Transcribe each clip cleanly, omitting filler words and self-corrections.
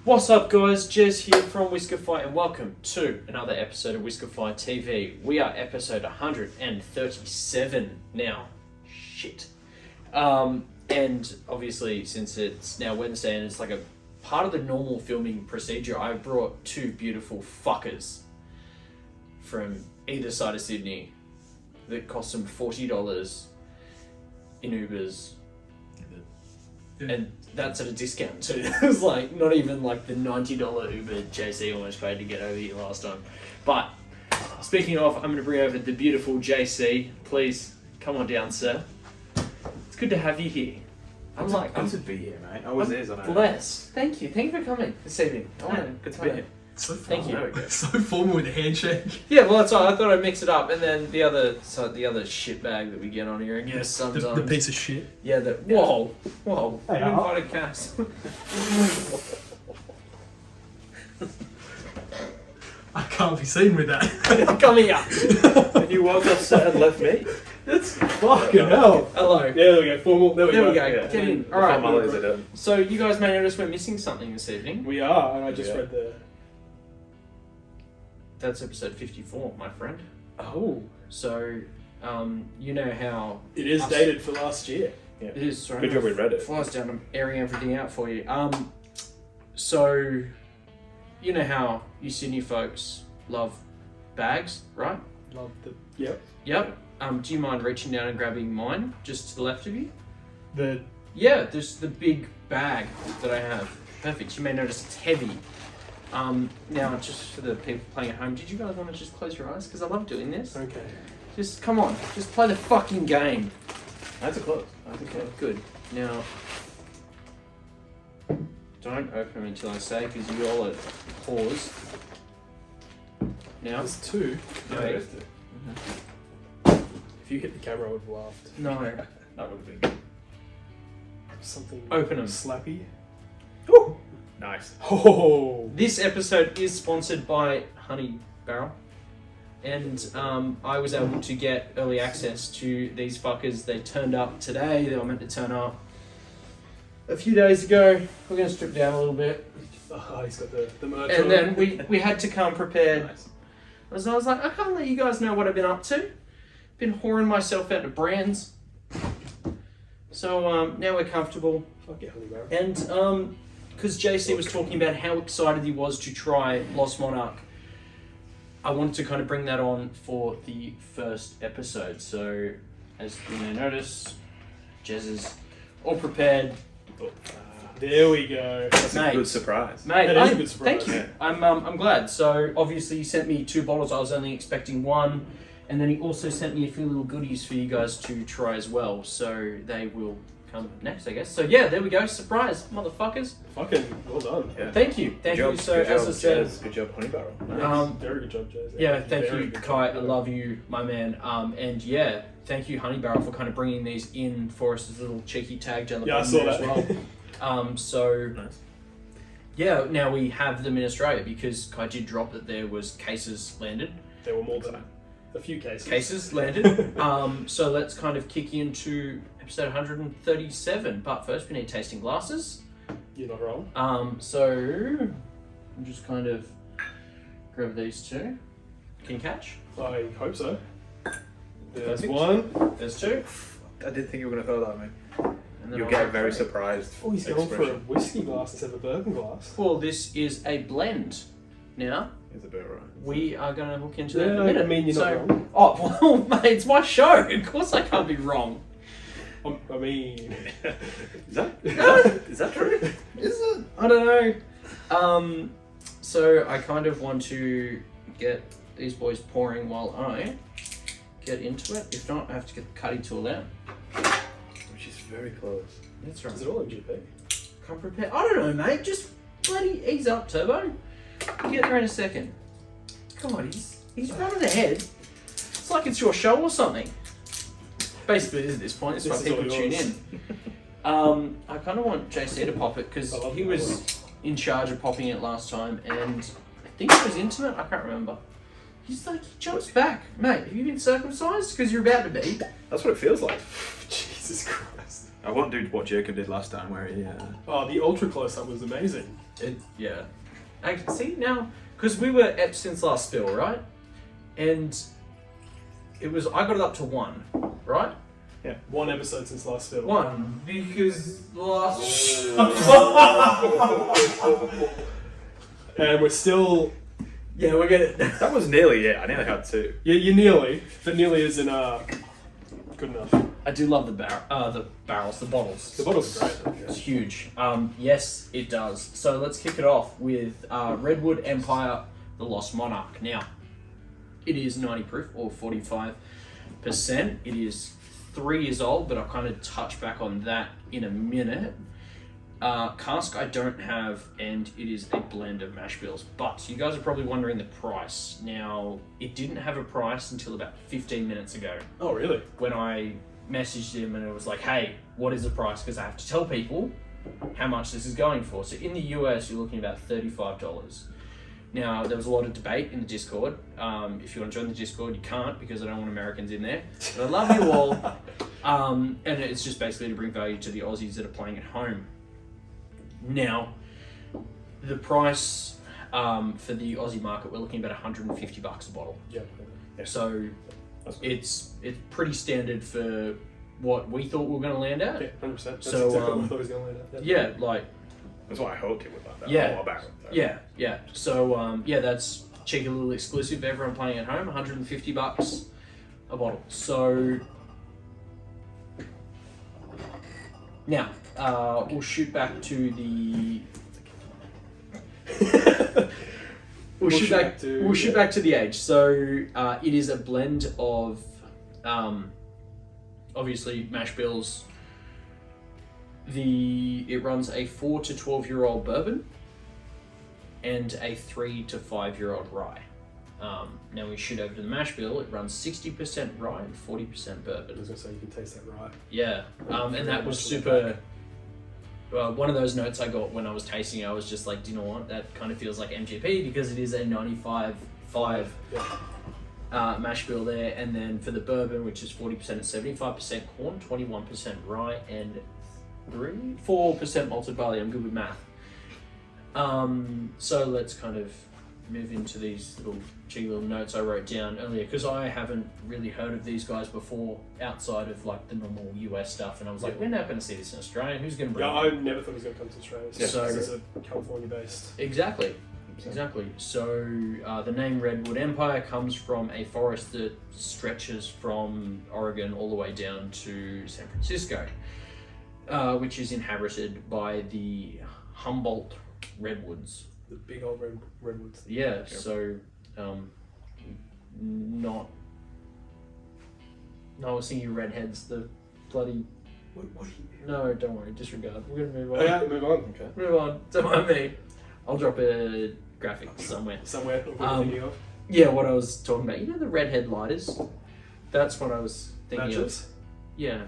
What's up, guys? Jez here from Whiskefy, and welcome to another episode of WhiskefyTV. We are episode 137 now. Shit. And obviously, since it's now Wednesday and it's like a part of the normal filming procedure, I brought two beautiful fuckers from either side of Sydney that cost them $40 in Ubers. And that's at a discount too. It was like not even like the $90 Uber JC almost paid to get over here last time. But speaking of, I'm going to bring over the beautiful JC. Please come on down, sir. It's good to have you here. I'm good to be here, mate. I was on it. Bless. Thank you. Thank you for coming this evening. Good to be here. So Thank you. So formal with a handshake. Yeah, well, that's why I thought I'd mix it up, and then the other shit bag that we get on here, I guess sometimes. The piece of shit. Yeah. Whoa. Hey, You invited Cass. I can't be seen with that. Come here. And you woke up set and left me. That's fucking hell. Hello. Yeah, there we go. Formal. There we go. Yeah. Yeah. Get in. The All right. formalities are done. So you guys may notice we're missing something this evening. We are, and I just Yeah. read the. That's episode 54, my friend. Oh. So, you know how It is dated for last year. Yeah. it is. Sorry, Good job we read it. Flies down. I'm airing everything out for you. So, you know how you Sydney folks love bags, right? Love the. Yep. Yep. Do you mind reaching down and grabbing mine, just to the left of you? The. Yeah, there's the big bag that I have. Perfect. You may notice it's heavy. Now, just for the people playing at home, did you guys want to just close your eyes? Because I love doing this. Okay. Just, come on. Just play the fucking game. That's a close. That's a Okay, close. good. Now, don't open them until I say, because you all are paused. Now, There's two. no, If If you hit the camera, I would have laughed. no. that would have been Something. Open 'em. Slappy. good. Nice. Oh. This episode is sponsored by Honey Barrel. And I was able to get early access to these fuckers. They turned up today. They were meant to turn up a few days ago. We're going to strip down a little bit. Oh, he's got the merch And on. then we had to come prepared. Nice. So I was like, I can't let you guys know what I've been up to. Been whoring myself out to brands. So now we're comfortable. Fuck yeah, Honey Barrel. And because JC was talking about how excited he was to try Lost Monarch, I wanted to kind of bring that on for the first episode. So as you may notice, Jez is all prepared. There we go. That's Mate. a good surprise. Mate, That is a good surprise. thank you. Yeah. I'm glad. So obviously you sent me 2 bottles. I was only expecting 1, and then he also sent me a few little goodies for you guys to try as well. So they will come next, I guess. So yeah, there we go. Surprise, motherfuckers. Fucking well done. Yeah. Thank you. Thank Good you. job, So good as I job, said, Jez. Good job, Honey Barrel. Very good job, Jez. yeah, thank Very you, good Kai. I job. love you, my man. And yeah, thank you, Honey Barrel, for kind of bringing these in for us as a little cheeky tag down the Yeah, I bottom saw there as that. well. So Nice. yeah, now we have them in Australia because Kai did drop that there was cases landed. There were more than a few cases. So let's kind of kick into episode 137. But first, we need tasting glasses. You're not wrong. So I'm just kind of grab these two. Can you catch? I hope so. There's Perfect. one. There's 2. I didn't think you were going to throw that at me. And then You'll I'll get go very three. surprised. Oh, he's going for a expression. whiskey glass instead of a bourbon glass. Well, this is a blend. Now It's a bit right. we are going to look into that in a Yeah, minute. I mean, you're not wrong. Oh well, mate, it's my show. Of course, I can't be wrong. I mean, Is that true? Is it? I don't know. So I kind of want to get these boys pouring while I get into it. If not, I have to get the cutting tool out. Which is very close. That's right. is it all in GP? Come prepared. I don't know, mate. Just bloody ease up, Turbo. We'll get there in a second. God, he's running ahead. It's like it's your show or something. Basically, it is at this point. It's This why is people all tune yours. in. I kind of want JC to pop it because I love he that was one. in charge of popping it last time, and I think it was intimate. I can't remember. He's like, he jumps back, mate. Have you been circumcised? Because you're about to be. That's what it feels like. Jesus Christ. I won't do what Jacob did last time, where he. Oh, the ultra close up was amazing. Yeah. See now, because we were at since last spill, right? And I got it up to 1, right? Yeah. 1 episode since last spill. 1 because last. And we're still. Yeah, we're gonna. That was nearly it. I nearly had 2. Yeah, you're nearly, but nearly isn't good enough. I do love the barrels, the bottles. The bottles are great. It's huge. Yes, it does. So let's kick it off with Redwood Empire, the Lost Monarch. Now, it is 90 proof or 45%. It is 3 years old, but I'll kind of touch back on that in a minute. Cask I don't have, and it is a blend of Mashbills. But you guys are probably wondering the price. Now, it didn't have a price until about 15 minutes ago. Oh, really? When I messaged him and it was like, hey, what is the price? Because I have to tell people how much this is going for. So in the US, you're looking at about $35. Now, there was a lot of debate in the Discord. If you want to join the Discord, you can't because I don't want Americans in there. But I love you all. And it's just basically to bring value to the Aussies that are playing at home. Now, the price for the Aussie market, we're looking at about $150 a bottle. Yeah. So it's pretty standard for what we thought we were going to land at. Yeah, 100%. That's So, exactly what I thought it was going to land at. Yeah, like... That's what I hoped it would like that. Yeah. All about it, though. Yeah. So, that's cheeky little exclusive for everyone playing at home, $150 a bottle. So... Now, we'll shoot back to the... We'll shoot back to the age. So it is a blend of obviously Mashbills. It runs a 4 to 12-year-old bourbon and a 3 to 5-year-old rye. Now we shoot over to the Mashbill. It runs 60% rye and 40% bourbon. I was going to say, you can taste that right. Yeah, and that was super... one of those notes I got when I was tasting it, I was just like, do you know what? That kind of feels like MGP because it is a 95.5 mash bill there. And then for the bourbon, which is 40% and 75% corn, 21% rye, and 4% malted barley. I'm good with math. So let's kind of move into these cheeky little notes I wrote down earlier because I haven't really heard of these guys before outside of like the normal US stuff, and I was like, we're not going to see this in Australia. Who's going to bring it? I never thought it was going to come to Australia. So this is a California based. Exactly. So the name Redwood Empire comes from a forest that stretches from Oregon all the way down to San Francisco, which is inhabited by the Humboldt Redwoods. The big old redwoods. Yeah, Yep. so not... No, I was thinking redheads, the bloody... What are you... No, don't worry, disregard. We're going to move on. Yeah, move on. Okay. Move on, don't mind me. I'll drop a graphic somewhere. Somewhere of what you're thinking of. Yeah, what I was talking about. You know the redhead lighters? That's what I was thinking Matches? of. Yeah.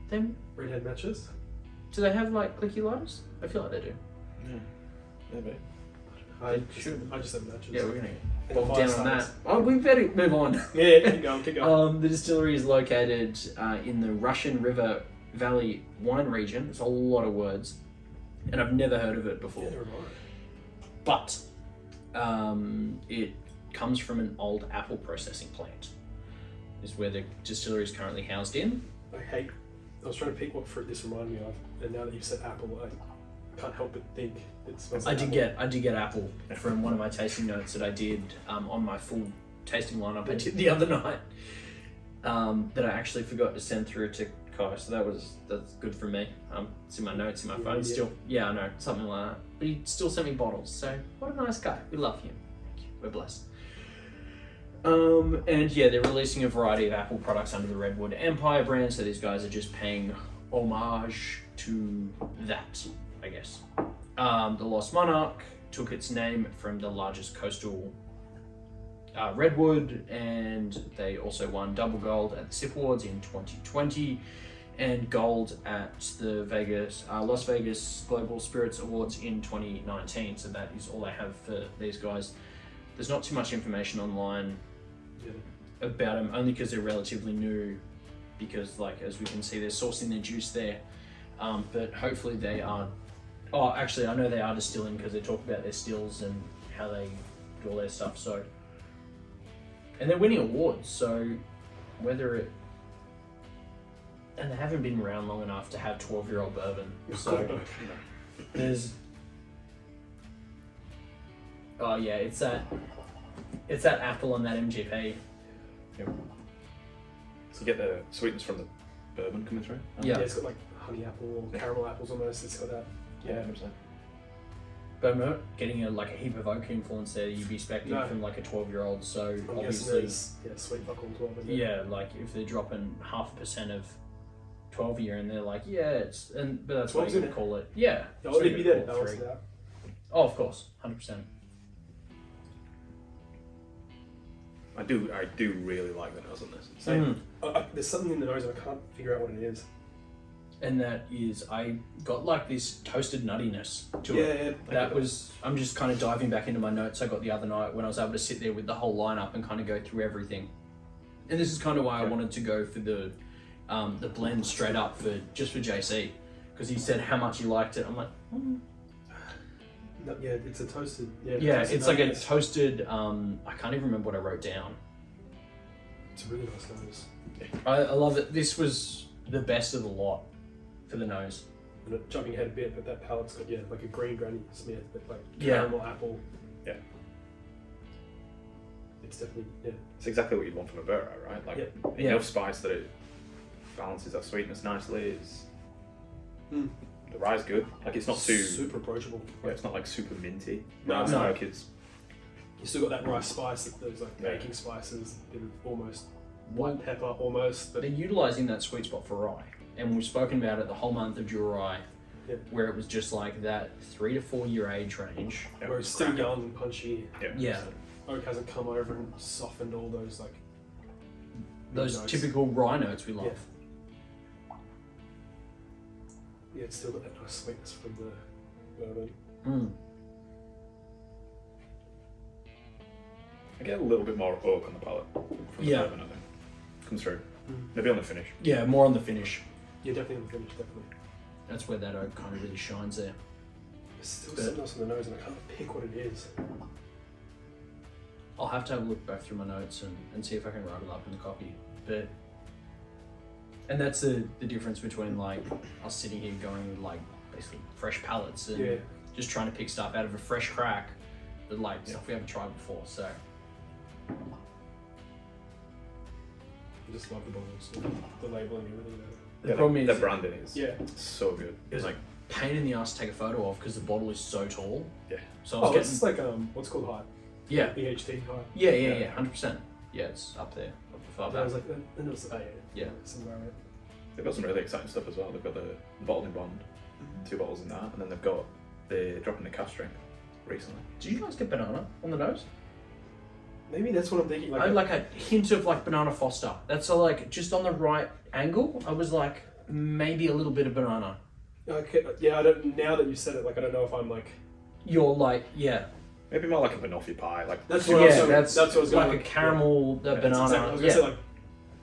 Them, Redhead matches? do they have like clicky lighters? I feel like they do. Yeah. Maybe. I should. just said matches. Yeah, we're going to And bog fire down on that. starters. Oh, we better move on. Yeah, keep going. The distillery is located in the Russian River Valley wine region. It's a lot of words, and I've never heard of it before. Yeah, never mind. But it comes from an old apple processing plant. Is where the distillery is currently housed in. I was trying to pick what fruit this reminded me of, and now that you've said apple, I can't help but think it smells like I did get apple from one of my tasting notes that I did on my full tasting lineup I did the other night. That I actually forgot to send through to Kai, so that's good for me. It's in my notes in my phone. Still, I know, something like that. But he still sent me bottles, so what a nice guy. We love him. Thank you. We're blessed. And yeah, they're releasing a variety of Apple products under the Redwood Empire brand, so these guys are just paying homage to that, I guess. The Lost Monarch took its name from the largest coastal redwood, and they also won double gold at the SIP Awards in 2020 and gold at the Las Vegas Global Spirits Awards in 2019. So that is all I have for these guys. There's not too much information online about them, only because they're relatively new, because like as we can see, they're sourcing their juice there. But hopefully they are. Oh, actually, I know they are distilling because they talk about their stills and how they do all their stuff. So, and they're winning awards. So, whether it and they haven't been around long enough to have 12-year-old bourbon. So there's. Oh yeah, it's that apple and that MGP. Yep. So you get the sweetness from the bourbon coming through. Yeah. It's got like honey apple or caramel apples almost. It's got that. Yeah, 100%. But I'm not getting a heap of oak influence there. You'd be expecting No. from like a 12-year-old. So I'm guessing obviously, there's sweet buckle as well. Isn't it? yeah, like if they're dropping 0.5% of 12-year and they're like, yeah, it's but that's what 12's you in would it. call it. Yeah. Oh, that's what it'd be you would there. call That three. was that. Oh, of course, 100%. I do really like the nose on this. Same. There's something in the nose and I can't figure out what it is. And that is, I got like this toasted nuttiness to Yeah, it. yeah. That was, I'm just kind of diving back into my notes I got the other night when I was able to sit there with the whole lineup and kind of go through everything. And this is kind of why I wanted to go for the blend straight up for JC, because he said how much he liked it. I'm like, No, yeah, it's a toasted. yeah, toasted it's like a nose. toasted. I can't even remember what I wrote down. It's a really nice nose. I love it. This was the best of the lot for the nose. And jumping ahead a bit, but that palate's got like a green Granny Smith, but like Yeah. caramel apple. Yeah. It's definitely It's exactly what you'd want from a burra, right? Like Yeah. enough spice that it balances that sweetness nicely. It's the rye's good. Like it's not too. super approachable. Yeah, it's not like super minty. No, It's no. not like it's. You still got that rice spice, those like Yeah. baking spices, bit of almost Well, white pepper, almost. But they're utilising that sweet spot for rye, and we've spoken about it the whole month of Jura Rye, Yep. where it was just like that 3 to 4 year age range. Yeah, where it's still young and punchy. Yeah, Oak hasn't come over and softened all those like those notes. typical rye notes we love. Yeah, it's still got that nice sweetness from the bourbon. Mm. I get a little bit more oak on the palate from the Yeah. bourbon, I think. Comes through. Maybe on the finish. Yeah, more on the finish. Yeah, definitely on the finish, definitely. That's where that oak kind of really shines there. There's still But- something else on the nose and I can't pick what it is. I'll have to have a look back through my notes and see if I can write it up in the copy. But and that's the difference between like us sitting here going with like basically fresh palettes and Yeah. just trying to pick stuff out of a fresh crack, but like stuff we haven't tried before. So I just love the bottles, the labeling and everything. the problem is the branding is Yeah. so good. it's like pain in the ass to take a photo of because the bottle is so tall. Yeah. So I was Oh, getting it's like what's called height? yeah, BHT height. yeah, 100%. Yeah, it's up there, up above I was that. like, and it was Yeah. somewhere around. They've got some really exciting stuff as well. They've got the bottled in bond, 2 bottles in that, and then they're dropping the cask strength recently. Did you guys get banana on the nose? Maybe that's what I'm thinking. I had like a hint of like banana Foster. That's like just on the right angle. I was like maybe a little bit of banana. Okay, yeah, I don't. Now that you said it, like I don't know if I'm like. You're like Maybe more like a banoffee pie. Like That's what I was yeah, going. that's That's what I was going. like a caramel Yeah, that's banana. exactly- I was Yeah, gonna say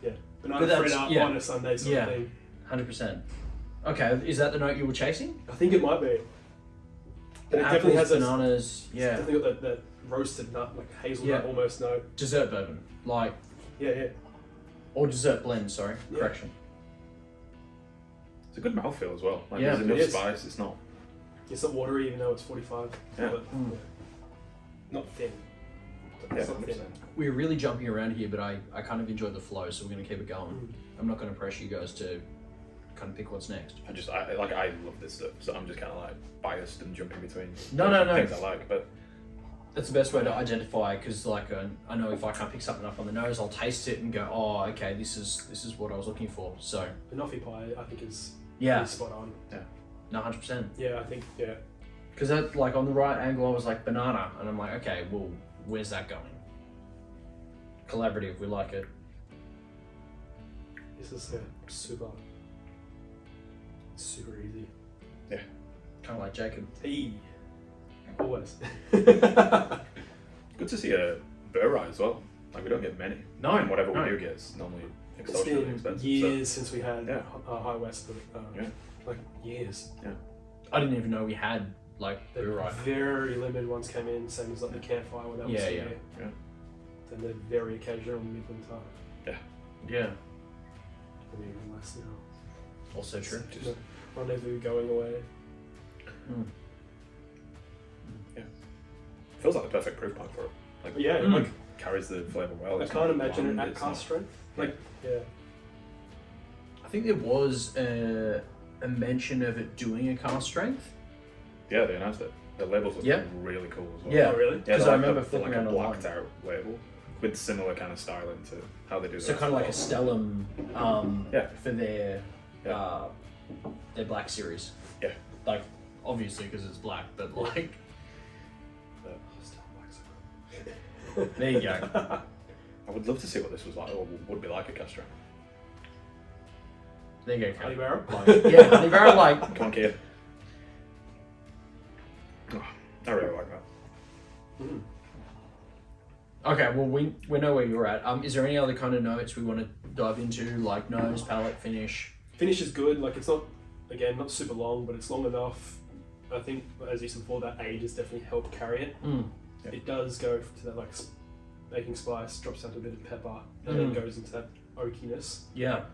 like, banana But fried that's- up yeah. on a Sunday sort Yeah. of thing. 100%. Okay, is that the note you were chasing? I think it might be. But it Apples, definitely has bananas. It's Yeah, definitely got that roasted nut, like hazelnut Yeah. almost note. dessert bourbon, like Yeah. or dessert blend. Sorry, Yeah. correction. it's a good mouthfeel as well. Like Yeah, there's it enough is. spice. It's not. It's not watery, even though it's 45. Yeah. But, not thin. Yeah, It's not thin. 100%. We're really jumping around here, but I kind of enjoyed the flow, so we're gonna keep it going. Mm. I'm not gonna pressure you guys to kind of pick what's next. I love this stuff, so I'm just kind of like biased and jumping between No. things I like. But That's the best way to identify, because like I know if I can't pick something up on the nose, I'll taste it and go, oh, okay, this is what I was looking for. So Banoffee pie, I think, is yeah, pretty spot on. no, 100%. Yeah, I think, yeah. Because that like on the right angle, I was like banana, and I'm like, okay, well, where's that going? Collaborative, we like it. This is super easy. Kind of like Jacob. Hey, always. good to see a burr rye as well. Like we don't get many. No, And whatever no. we do get is normally It's extortionately been expensive. years since we had Yeah. High West. Yeah. like years. I didn't even know we had like The Burite. very limited ones came in, same as like the campfire when that was Yeah, here. yeah. Then they're very occasional in midwinter. Yeah. Maybe even less now. Also true. Just a rendezvous going away. Feels like the perfect proof point for it. Like, Yeah, Mm. like carries the flavour well. I It's can't not imagine it bland, at it's cast not- strength. Like, yeah. I think there was a mention of it doing a cast strength. Yeah, they announced it. The labels look Yeah. really cool as well. Yeah. Oh, really? Yeah, 'Cause they're I like remember they're flipping like a around online. blacked out label with similar kind of styling to how they do So that. kind of like a Stellum Yeah. for their black series. Yeah. Like obviously because it's black, but like Oh, still black, so- there you go. I would love to see what this was like, or would be like a cast strength. There you go. Honey Cal. barrel? Like, Yeah, honey barrel like come on, Kia. Oh, I really like that. Mm. okay. Well, we know where you're at. Is there any other kind of notes we want to dive into, like nose, palate, finish? Finish is good. Like it's not, again, not super long, but it's long enough. I think, as you said before, that age has definitely helped carry it. Mm. Yeah. It does go to that like baking spice, drops down to a bit of pepper, and then goes into that oakiness. Yeah.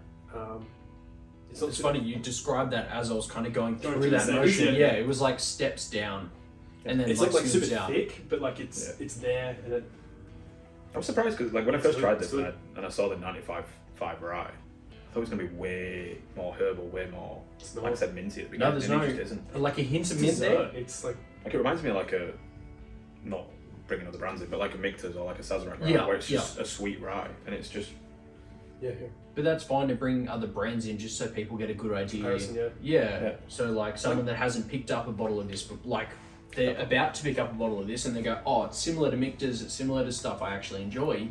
It's not It's super- funny you described that as I was kind of going Going through through the that stages, motion. yeah. Yeah, it was like steps down, and then It's like not like smooths super out. thick, but like it's there, and it. I was surprised because like when I first It's tried good, this it's and I saw the 95.5 rye, I thought it was going to be way more herbal, way more, It's like not. I said, minty at the No, beginning. there's and no it just isn't. like a hint of It's mint there. dessert. It's like Like it reminds me of like a, not bringing other brands in, but like a Michter's or like a Sazerac rye, Yeah, where it's just a sweet rye and it's just yeah. But that's fine to bring other brands in just so people get a good idea. Comparison, yeah. Yeah. So like someone that hasn't picked up a bottle of this, but like they're about to pick up a bottle of this and they go, oh, it's similar to Michter's, it's similar to stuff I actually enjoy.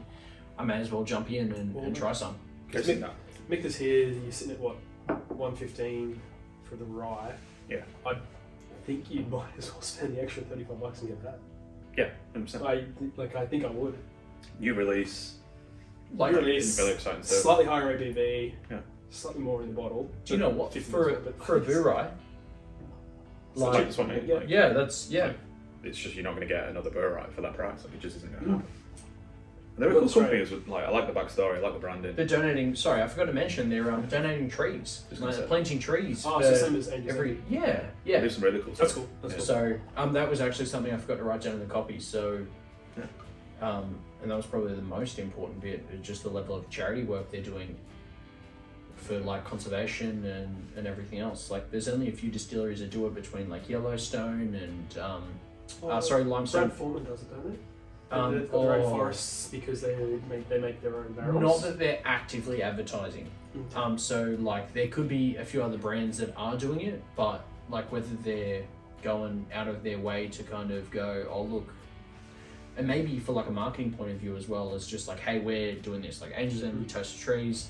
I may as well jump in and try some. Because tasting that. Make this here. You're sitting at what, 115 for the rye. Yeah. I think you might as well spend the extra $35 and get that. Yeah, 100%. I think I would. New release, Like, New release, really exciting stuff. slightly higher ABV. Yeah. Slightly more in the bottle. do you know what? 50 For a Burite, It's the like, cheapest one, mate. yeah. Like, yeah, that's yeah. like, it's just you're not going to get another burr right for that price. Like it just isn't going to Mm. happen. And they're a Well, cool that's right. companies. With, like I like the backstory, I like the branding. They're donating. Sorry, I forgot to mention they're donating trees. Just gonna Like, say. planting trees. Oh, for it's the same as Angel's every Envy. yeah. They do some really cool That's stuff. cool. That's Yeah. cool. So that was actually something I forgot to write down in the copy. So Yeah. and that was probably the most important bit, is just the level of charity work they're doing for like conservation and everything else. Like there's only a few distilleries that do it between like Yellowstone and Limestone. Brad Foreman does it, don't they? Um, They've got their own or- forests because they make their own barrels. Not that they're actively advertising. So like there could be a few other brands that are doing it, but like whether they're going out of their way to kind of go, oh look, and maybe for like a marketing point of view as well, as just like, hey, we're doing this, like Angel's Envy, Toasted Trees.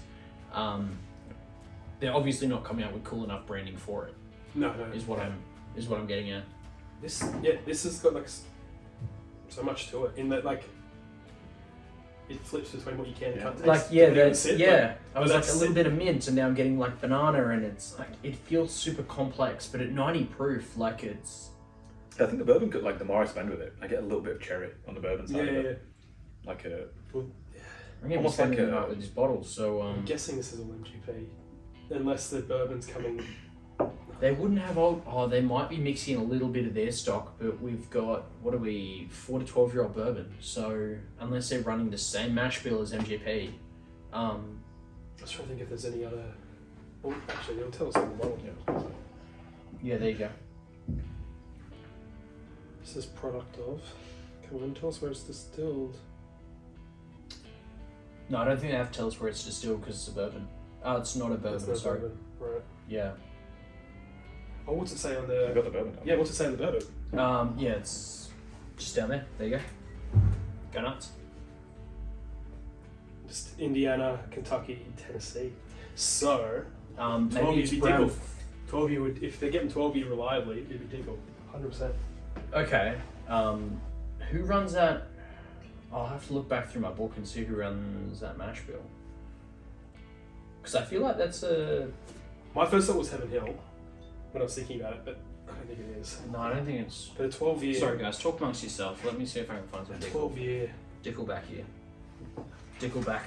They're obviously not coming out with cool enough branding for it. No. Is what I'm getting at. This has got like so much to it in that like it flips between what you can and Yeah. can't taste. Like yeah, depending on that's the sip, yeah. I was like that's a little it. bit of mint, and now I'm getting like banana, and it's like it feels super complex, but at 90 proof, like it's I think the bourbon could, like the more I spend with it, I get a little bit of cherry on the bourbon side. Yeah, of yeah, it. Like a I'm gonna be Almost spending like the a- night with these bottles. So I'm guessing this is all MGP, unless the bourbon's coming. they wouldn't have old. Oh, they might be mixing a little bit of their stock, but we've got what are we 4 to 12-year-old bourbon. So unless they're running the same mash bill as MGP, I was trying to think if there's any other. Well, actually, it'll tell us on the bottle. yeah, there you go. This is product of. Come on, tell us where it's distilled. No, I don't think they have to tell us where it's distilled because it's a bourbon. It's not a bourbon. It's not Sorry. bourbon, right? Yeah. Oh, what's it say on I've the? got the bourbon down. Yeah, what's it say on the bourbon? Yeah, it's just down there. There you go. Go nuts. Just Indiana, Kentucky, Tennessee. So Maybe 12 it's would be brown. Diggle. 12 year would, if they're getting 12 year reliably, it'd be Diggle, 100%. Okay. Who runs that? I'll have to look back through my book and see who runs that mash bill. Because I feel like that's a. My first thought was Heaven Hill, when I was thinking about it, but I don't think it is. No, I don't think it's. But a 12-year. Sorry, guys. Talk amongst yourself. Let me see if I can find some A Dickle. 12-year. Dickleback here. Dickleback.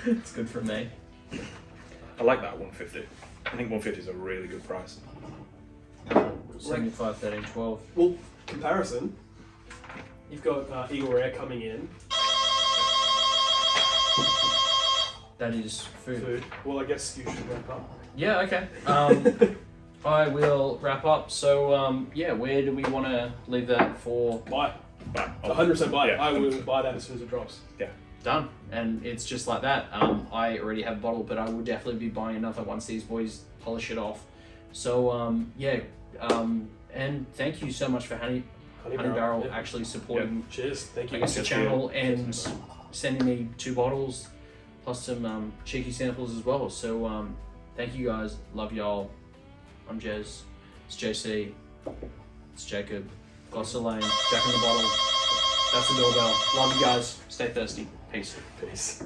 It's good for me. I like that 150. I think 150 is a really good price. 75, 13, 12. Well, comparison. You've got Eagle Rare coming in. That is food. Well, I guess you should wrap up. Yeah, okay. I will wrap up. So, yeah, where do we want to leave that for? Buy. But 100% buy. Yeah. I will buy that as soon as it drops. Yeah. Done. And it's just like that. I already have a bottle, but I will definitely be buying another once these boys polish it off. So, yeah. And thank you so much for Honey Barrel yeah. actually supporting Cheers. Thank you. I guess the channel and sending me 2 bottles plus some cheeky samples as well. So thank you guys. Love y'all. I'm Jez. It's JC. It's Jacob. Gloucester Lane. Jack in the Bottle. That's the doorbell. Love you guys. Stay thirsty. Peace. Peace.